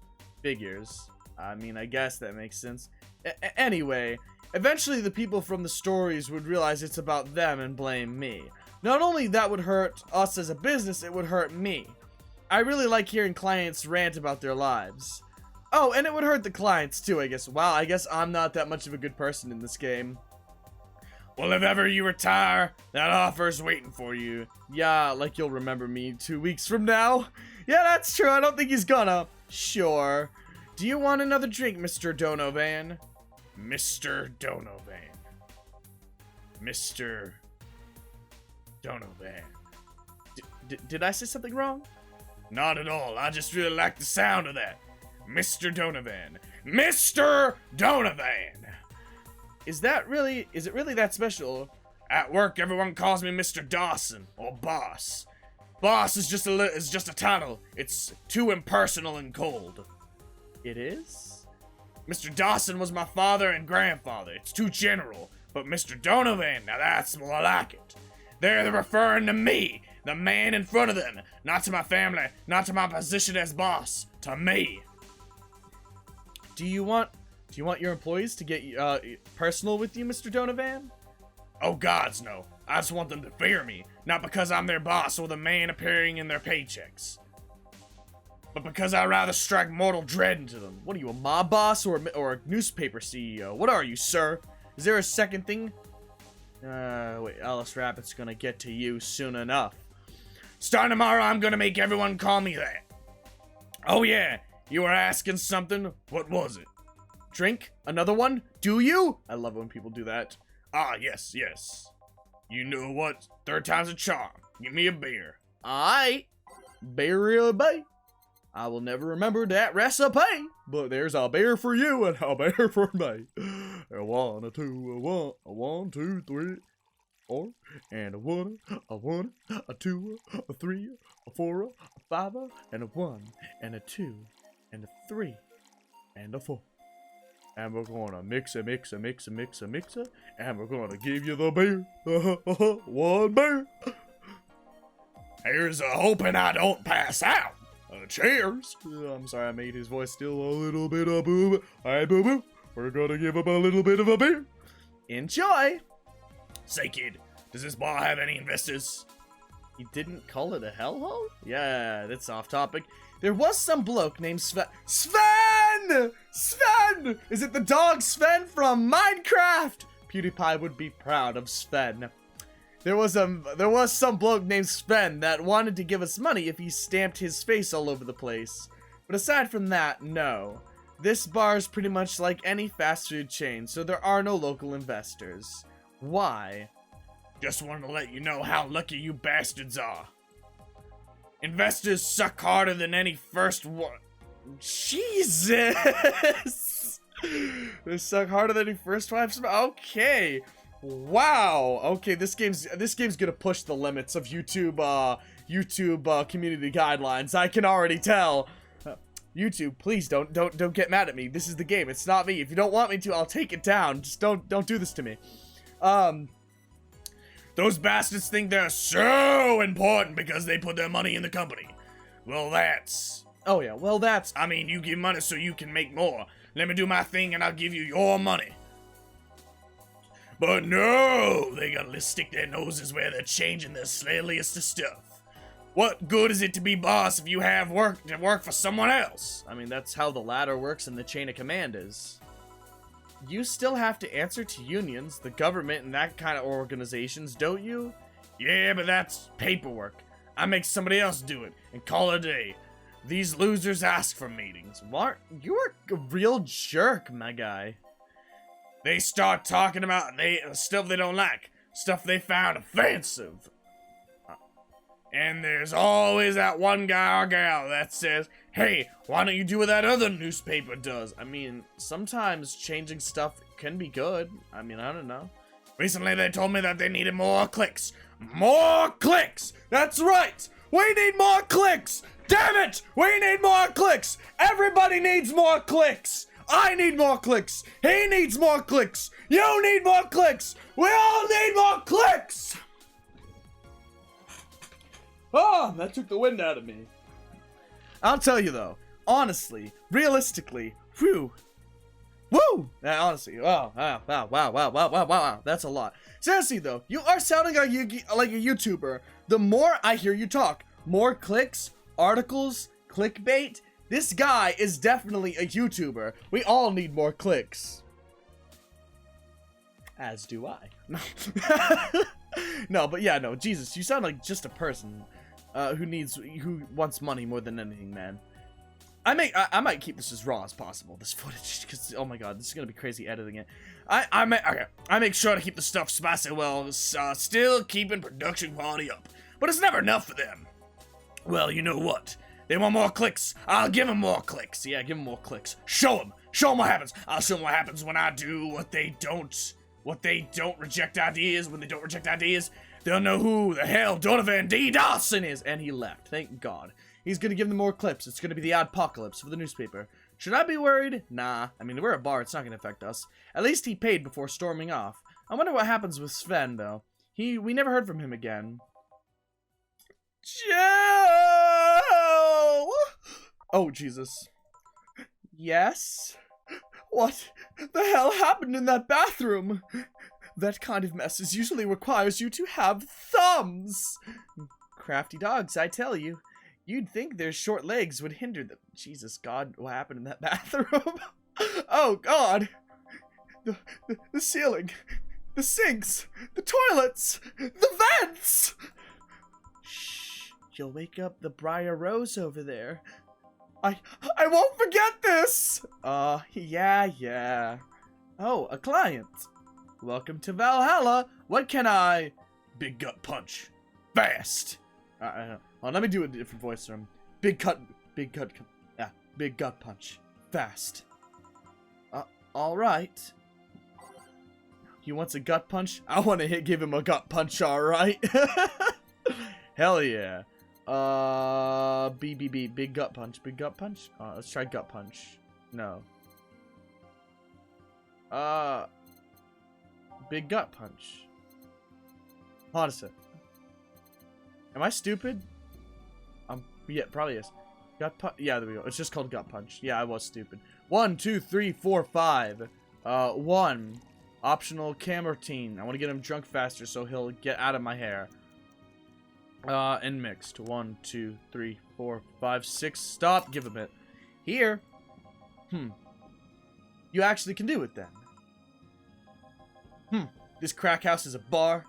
Figures. I mean, I guess that makes sense. Anyway, eventually the people from the stories would realize it's about them and blame me. Not only that would hurt us as a business, it would hurt me. I really like hearing clients rant about their lives. Oh, and it would hurt the clients too, I guess. Wow, I guess I'm not that much of a good person in this game. Well, if ever you retire, that offer's waiting for you. Yeah, like you'll remember me 2 weeks from now. Yeah, that's true. I don't think he's gonna. Sure. Do you want another drink, Mr. Donovan? Mr. Donovan. Mr. Donovan. Did I say something wrong? Not at all. I just really like the sound of that. Mr. Donovan. Mr. Donovan! Is it really that special? At work, everyone calls me Mr. Dawson, or Boss. Boss is just a title. It's too impersonal and cold. It is? Mr. Dawson was my father and grandfather. It's too general. But Mr. Donovan, now that's more like it. They're referring to me, the man in front of them. Not to my family, not to my position as boss. To me. Do you want your employees to get personal with you, Mr. Donovan? Oh gods, no. I just want them to fear me. Not because I'm their boss or the man appearing in their paychecks. But because I'd rather strike mortal dread into them. What are you, a mob boss or a newspaper CEO? What are you, sir? Is there a second thing? Wait, Alice Rabbit's gonna get to you soon enough. Starting tomorrow, I'm gonna make everyone call me that. Oh yeah, you were asking something? What was it? Drink? Another one? Do you? I love when people do that. Ah, yes. You know what? Third time's a charm. Give me a beer. Aight. Beer bay. I will never remember that recipe, but there's a beer for you and a beer for me. A one, a two, a one, two, three, four, and a one, a two, a three, a four, a five, and a one, and a two, and a three, and a four. And we're gonna mix it, and we're gonna give you the beer. One beer. Here's a hoping I don't pass out. Cheers. I'm sorry, I made his voice still a little bit of boo. Alright, boo boo. We're gonna give him a little bit of a beer. Enjoy. Say, kid, does this bar have any investors? You didn't call it a hellhole? Yeah, that's off topic. There was some bloke named Sven. Sven! Sven! Is it the dog Sven from Minecraft? PewDiePie would be proud of Sven. There was some bloke named Sven that wanted to give us money if he stamped his face all over the place. But aside from that, no. This bar is pretty much like any fast food chain, so there are no local investors. Why? Just wanted to let you know how lucky you bastards are. Investors suck harder than any first one. Jesus! They suck harder than any first wives. Okay. Wow. Okay, this game's gonna push the limits of YouTube community guidelines. I can already tell. YouTube, please don't get mad at me. This is the game. It's not me. If you don't want me to, I'll take it down. Just don't do this to me. Those bastards think they're so important because they put their money in the company. Well, that's... Oh yeah, well that's... I mean, you give money so you can make more. Let me do my thing and I'll give you your money. But no, they gotta stick their noses where they're changing the slayliest of stuff. What good is it to be boss if you have to work for someone else? I mean, that's how the ladder works and the chain of command is. You still have to answer to unions, the government, and that kind of organizations, don't you? Yeah, but that's paperwork. I make somebody else do it and call it a day. These losers ask for meetings. What? You're a real jerk, my guy. They start talking about stuff they don't like, stuff they found offensive. And there's always that one guy or gal that says, hey, why don't you do what that other newspaper does? I mean, sometimes changing stuff can be good. I mean, I don't know. Recently, they told me that they needed more clicks. More clicks! That's right! We need more clicks! Damn it! We need more clicks! Everybody needs more clicks! I need more clicks! He needs more clicks! You need more clicks! We all need more clicks! Oh, that took the wind out of me. I'll tell you though, honestly, realistically, whew. Woo! Honestly, wow, that's a lot. Seriously though, you are sounding like a YouTuber. The more I hear you talk, more clicks, articles, clickbait. This guy is definitely a YouTuber. We all need more clicks. As do I. No, no, but yeah, no, Jesus, you sound like just a person who wants money more than anything, man. I might keep this as raw as possible, this footage, because oh my god, this is gonna be crazy editing it. I make sure to keep the stuff spicy well, still keeping production quality up, but it's never enough for them. Well, you know what? They want more clicks. I'll give them more clicks. Yeah, give them more clicks. Show them what happens. I'll show them what happens when I do what they don't reject ideas. When they don't reject ideas, they'll know who the hell Donovan D. Dawson is. And he left. Thank God. He's gonna give them more clips. It's gonna be the Apocalypse for the newspaper. Should I be worried? Nah. I mean, we're a bar. It's not gonna affect us. At least he paid before storming off. I wonder what happens with Sven, though. We never heard from him again. Joe! Oh, Jesus. Yes? What the hell happened in that bathroom? That kind of mess usually requires you to have thumbs. Crafty dogs, I tell you. You'd think their short legs would hinder them. Jesus, God, what happened in that bathroom? Oh, God. The ceiling. The sinks. The toilets. The vents. Shh. You'll wake up the Briar Rose over there. I won't forget this! Yeah. Oh, a client. Welcome to Valhalla. What can I... Big gut punch. Fast. Let me do a different voice from him. Big gut punch. Fast. Alright. He wants a gut punch? I want to give him a gut punch, alright? Hell yeah. Big gut punch. Big gut punch? Let's try gut punch. No. Big gut punch. Hold on a sec. Am I stupid? Yeah, probably is. Gut punch. Yeah, there we go. It's just called gut punch. Yeah, I was stupid. 1, 2, 3, 4, 5. 1. Optional cam routine. I want to get him drunk faster so he'll get out of my hair. And mixed. 1, 2, 3, 4, 5, 6. Stop. Give him it. Here. You actually can do it then. This crack house is a bar.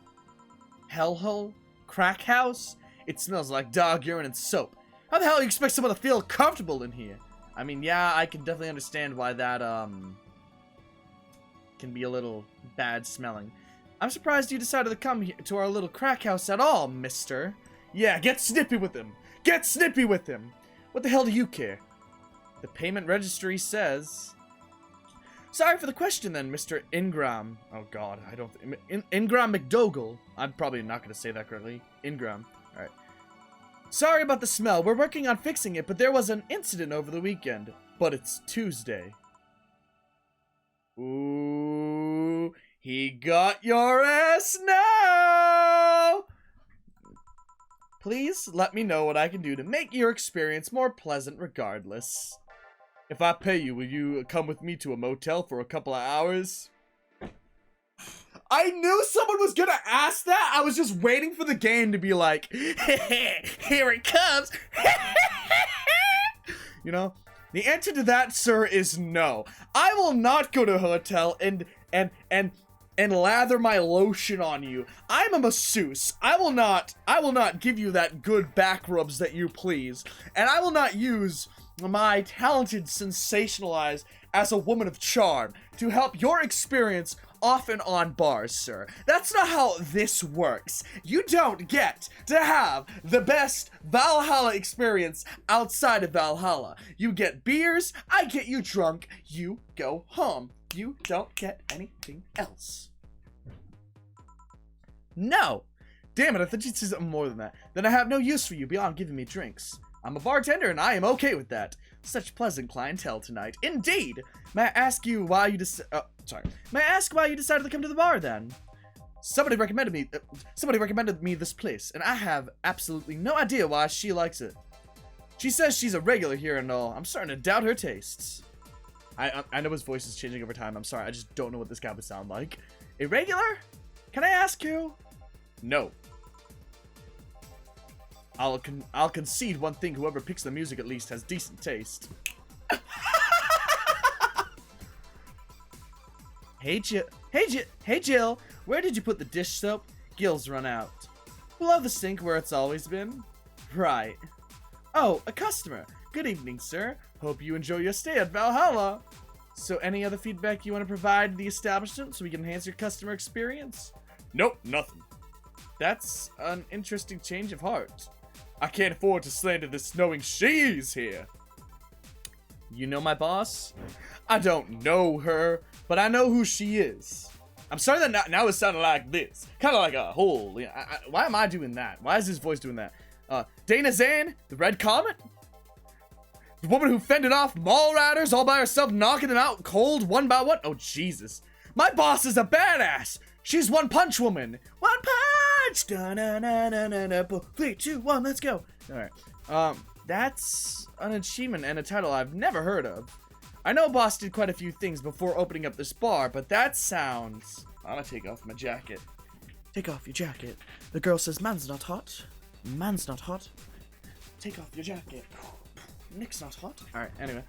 Hellhole? Crack house? It smells like dog urine and soap. How the hell do you expect someone to feel comfortable in here? I mean, yeah, I can definitely understand why that, can be a little bad smelling. I'm surprised you decided to come here to our little crack house at all, mister. Yeah, get snippy with him. Get snippy with him. What the hell do you care? The payment registry says... Sorry for the question then, Mr. Ingram. Oh god, I don't... Ingram McDougall. I'm probably not going to say that correctly. Ingram. Alright. Sorry about the smell. We're working on fixing it, but there was an incident over the weekend. But it's Tuesday. Ooh, he got your ass now! Please let me know what I can do to make your experience more pleasant regardless. If I pay you, will you come with me to a motel for a couple of hours? I knew someone was gonna ask that. I was just waiting for the game to be like, here it comes. You know? The answer to that, sir, is no. I will not go to a hotel and lather my lotion on you. I'm a masseuse. I will not give you that good back rubs that you please. And I will not use my talented sensationalize as a woman of charm to help your experience off and on bars, sir. That's not how this works. You don't get to have the best Valhalla experience outside of Valhalla. You get beers, I get you drunk, you go home. You don't get anything else. No! Damn it, I thought you'd say something more than that. Then I have no use for you beyond giving me drinks. I'm a bartender and I am okay with that. Such pleasant clientele tonight. Indeed! May I ask you why you May I ask why you decided to come to the bar then? Somebody recommended me this place, and I have absolutely no idea why she likes it. She says she's a regular here and all. I'm starting to doubt her tastes. I know his voice is changing over time. I'm sorry. I just don't know what this guy would sound like. A regular? Can I ask you? No. I'll concede one thing. Whoever picks the music at least has decent taste. Hey Jill. Where did you put the dish soap? Gil's run out. Below the sink where it's always been? Right. Oh, a customer. Good evening, sir. Hope you enjoy your stay at Valhalla. So any other feedback you want to provide to the establishment so we can enhance your customer experience? Nope, nothing. That's an interesting change of heart. I can't afford to slander this knowing she's here. You know my boss? I don't know her, but I know who she is. I'm sorry that now it's sounding like this. Kind of like a whole. Why am I doing that? Why is his voice doing that? Dana Zan, the Red Comet? The woman who fended off mall riders all by herself, knocking them out cold one by one? Oh, Jesus. My boss is a badass. She's One Punch Woman. One punch! Da-na-na-na-na-na. 3, 2, 1, let's go. Alright. That's an achievement and a title I've never heard of. I know boss did quite a few things before opening up this bar, but that sounds... I'm gonna take off my jacket. Take off your jacket. The girl says man's not hot. Man's not hot. Take off your jacket. Nick's not hot. Alright, anyway.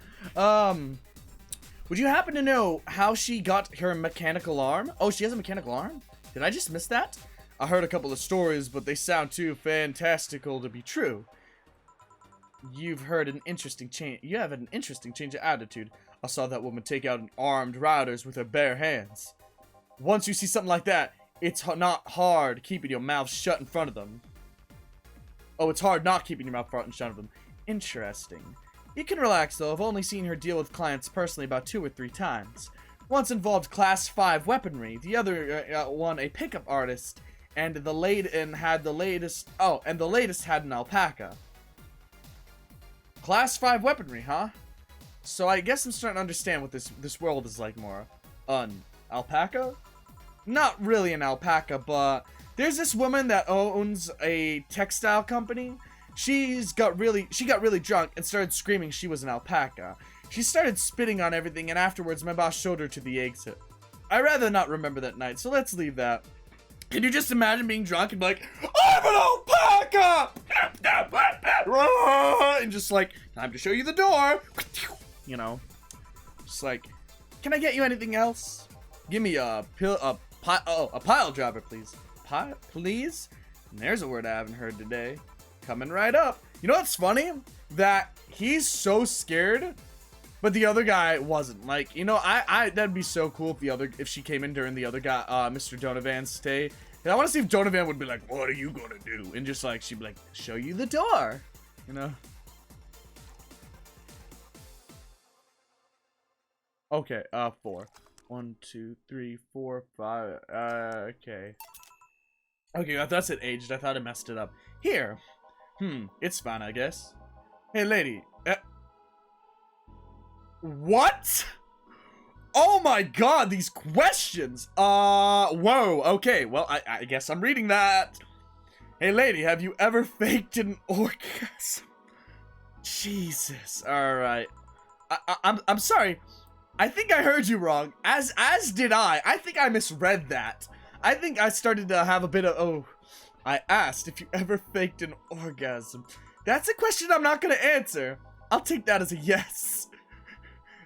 Would you happen to know how she got her mechanical arm? Oh, she has a mechanical arm? Did I just miss that? I heard a couple of stories, but they sound too fantastical to be true. You have an interesting change of attitude. I saw that woman take out armed riders with her bare hands. Once you see something like that, it's not hard keeping your mouth shut in front of them. Oh, it's hard not keeping your mouth shut in front of them. Interesting. You can relax though. I've only seen her deal with clients personally about 2 or 3 times. Once involved class 5 weaponry. The other one a pickup artist, and the latest had an alpaca. Class 5 weaponry, huh? So I guess I'm starting to understand what this world is like more. An alpaca? Not really an alpaca, but there's this woman that owns a textile company. She got really drunk and started screaming she was an alpaca. She started spitting on everything, and afterwards my boss showed her to the exit. I'd rather not remember that night, so let's leave that. Can you just imagine being drunk and be like, I'm an alpaca! And just like, time to show you the door. You know, just like, can I get you anything else? Give me a pile driver, please. Please? And there's a word I haven't heard today. Coming right up. You know what's funny? That he's so scared, but the other guy wasn't. Like, you know, that'd be so cool if she came in during the other guy, Mr. Donovan's stay. And I want to see if Donovan would be like, what are you gonna do? And just like, she'd be like, show you the door. You know? Okay, 4. 1, 2, 3, 4, 5. Okay. Okay, that's it aged. I thought I messed it up. Here. It's fine, I guess. Hey, lady. What? Oh my god, these questions. Whoa. Okay, well, I guess I'm reading that. Hey, lady, have you ever faked an orgasm? Jesus. Alright. I'm sorry. I think I heard you wrong. As did I. I think I misread that. I think I started to have a bit of, I asked if you ever faked an orgasm. That's a question I'm not gonna answer. I'll take that as a yes.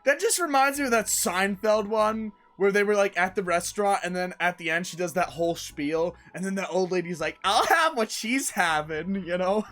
That just reminds me of that Seinfeld one, where they were like at the restaurant, and then at the end she does that whole spiel, and then the old lady's like, I'll have what she's having, you know?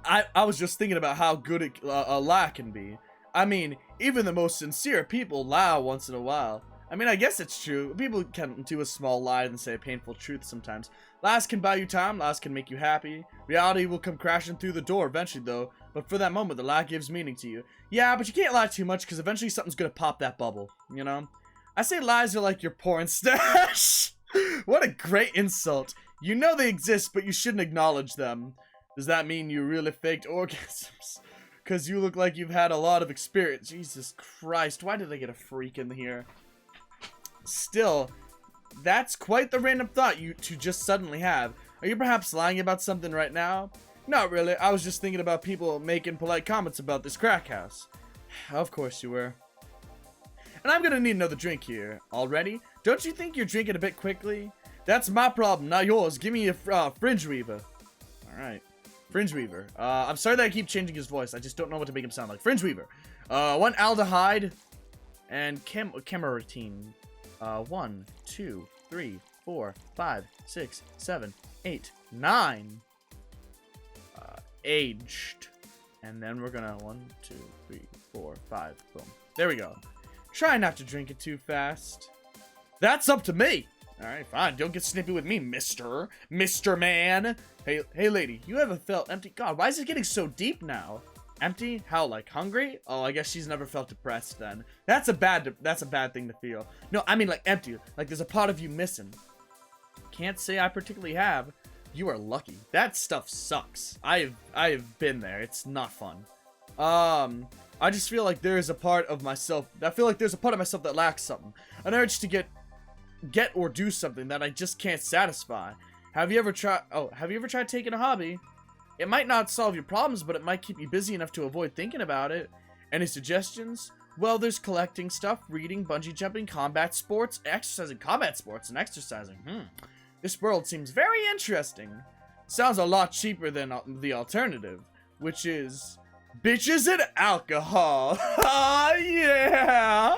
I was just thinking about how good a lie can be. I mean, even the most sincere people lie once in a while. I mean, I guess it's true. People can do a small lie and say a painful truth sometimes. Lies can buy you time, lies can make you happy. Reality will come crashing through the door eventually, though. But for that moment, the lie gives meaning to you. Yeah, but you can't lie too much, because eventually something's gonna pop that bubble, you know? I say lies are like your porn stash. What a great insult. You know they exist, but you shouldn't acknowledge them. Does that mean you really faked orgasms? Because you look like you've had a lot of experience. Jesus Christ, why did I get a freak in here? Still, that's quite the random thought you to just suddenly have. Are you perhaps lying about something right now? Not really, I was just thinking about people making polite comments about this crack house. Of course you were. And I'm gonna need another drink here. Already? Don't you think you're drinking a bit quickly? That's my problem, not yours. Give me a Fringe Weaver. Alright. Fringe Weaver. I'm sorry that I keep changing his voice. I just don't know what to make him sound like. Fringe Weaver. One aldehyde. And cameratine. 1, 2, 3, 4, 5, 6, 7, 8, 9. Aged. And then we're gonna 1, 2, 3, 4, 5. Boom. There we go. Try not to drink it too fast. That's up to me. Alright, fine. Don't get snippy with me, Mr. Man. Hey, lady. You ever felt empty? God, why is it getting so deep now? Empty? How, like, hungry? Oh, I guess she's never felt depressed then. That's a bad thing to feel. No, I mean, like, empty. Like, there's a part of you missing. Can't say I particularly have. You are lucky. That stuff sucks. I have been there. It's not fun. I just feel like there's a part of myself. I feel like there's a part of myself that lacks something. An urge to get or do something that I just can't satisfy. Have you ever tried taking a hobby? It might not solve your problems, but it might keep you busy enough to avoid thinking about it. Any suggestions? Well, there's collecting stuff, reading, bungee jumping, combat sports, combat sports, and exercising. This world seems very interesting. Sounds a lot cheaper than the alternative, which is bitches and alcohol. Ah, yeah.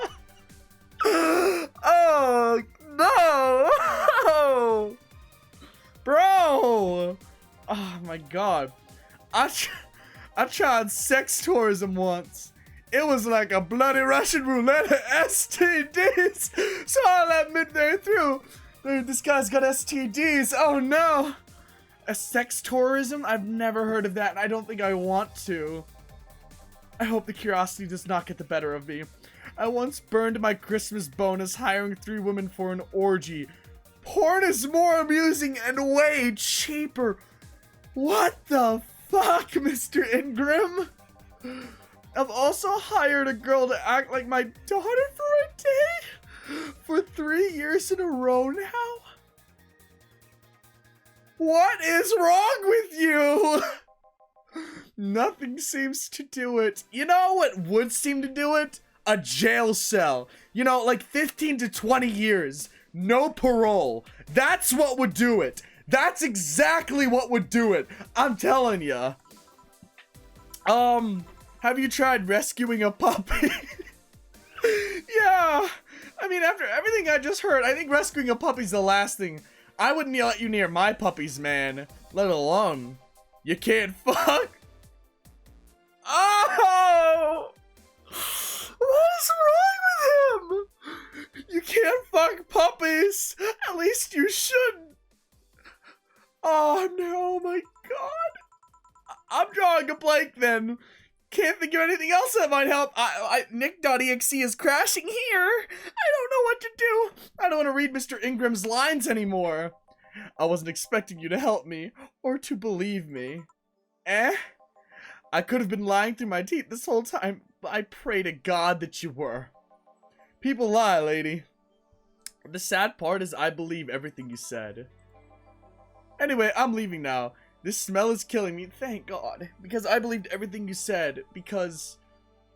Oh, no. Bro. Oh, my God. I tried sex tourism once. It was like a bloody Russian roulette of STDs. So I let midway through. Dude, this guy's got STDs. Oh, no. A sex tourism? I've never heard of that, and I don't think I want to. I hope the curiosity does not get the better of me. I once burned my Christmas bonus hiring 3 women for an orgy. Porn is more amusing and way cheaper. What the fuck, Mr. Ingram? I've also hired a girl to act like my daughter for a day? For 3 years in a row now? What is wrong with you? Nothing seems to do it. You know what would seem to do it? A jail cell. You know, like 15 to 20 years. No parole. That's what would do it. That's exactly what would do it. I'm telling ya. Have you tried rescuing a puppy? Yeah. I mean, after everything I just heard, I think rescuing a puppy's the last thing. I wouldn't let you near my puppies, man. Let alone, you can't fuck. Oh! What is wrong with him? You can't fuck puppies. At least you shouldn't. Oh no, my God. I'm drawing a blank then. Can't think of anything else that might help. Nick.exe is crashing here. I don't know what to do. I don't want to read Mr. Ingram's lines anymore. I wasn't expecting you to help me or to believe me. I could have been lying through my teeth this whole time, but I pray to God that you were. People lie, lady. The sad part is I believe everything you said. Anyway, I'm leaving now. This smell is killing me, thank God. Because I believed everything you said. Because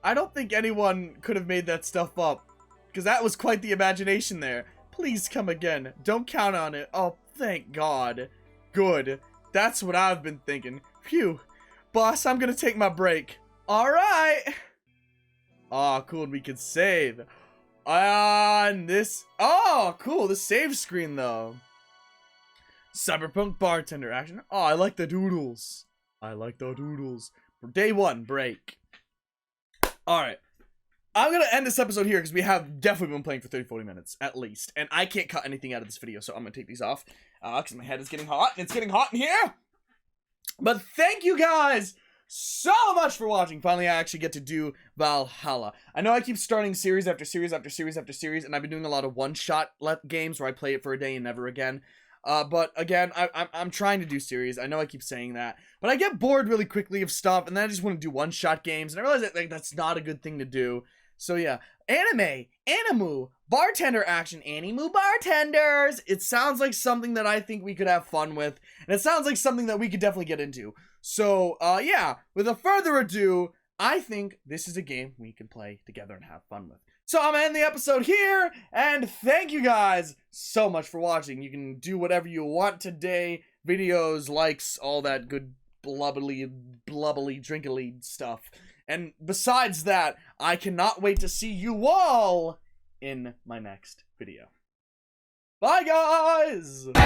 I don't think anyone could have made that stuff up. Because that was quite the imagination there. Please come again. Don't count on it. Oh, thank God. Good. That's what I've been thinking. Phew. Boss, I'm gonna take my break. Alright. Oh, cool. We can save. On this. Oh, cool. The save screen, though. Cyberpunk bartender action. Oh, I like the doodles. I like the doodles. For day 1, break. Alright. I'm gonna end this episode here because we have definitely been playing for 30-40 minutes, at least. And I can't cut anything out of this video, so I'm gonna take these off. Because my head is getting hot, and it's getting hot in here! But thank you guys so much for watching. Finally, I actually get to do Valhalla. I know I keep starting series after series after series after series, and I've been doing a lot of one-shot games where I play it for a day and never again. But again, I'm trying to do series. I know I keep saying that, but I get bored really quickly of stuff, and then I just want to do one-shot games, and I realize that like that's not a good thing to do. So yeah, animu, bartender action, animu bartenders. It sounds like something that I think we could have fun with, and it sounds like something that we could definitely get into. So yeah, without further ado, I think this is a game we can play together and have fun with. So I'm gonna end the episode here, and thank you guys so much for watching. You can do whatever you want today. Videos, likes, all that good blubbly, drinkily stuff. And besides that, I cannot wait to see you all in my next video. Bye, guys!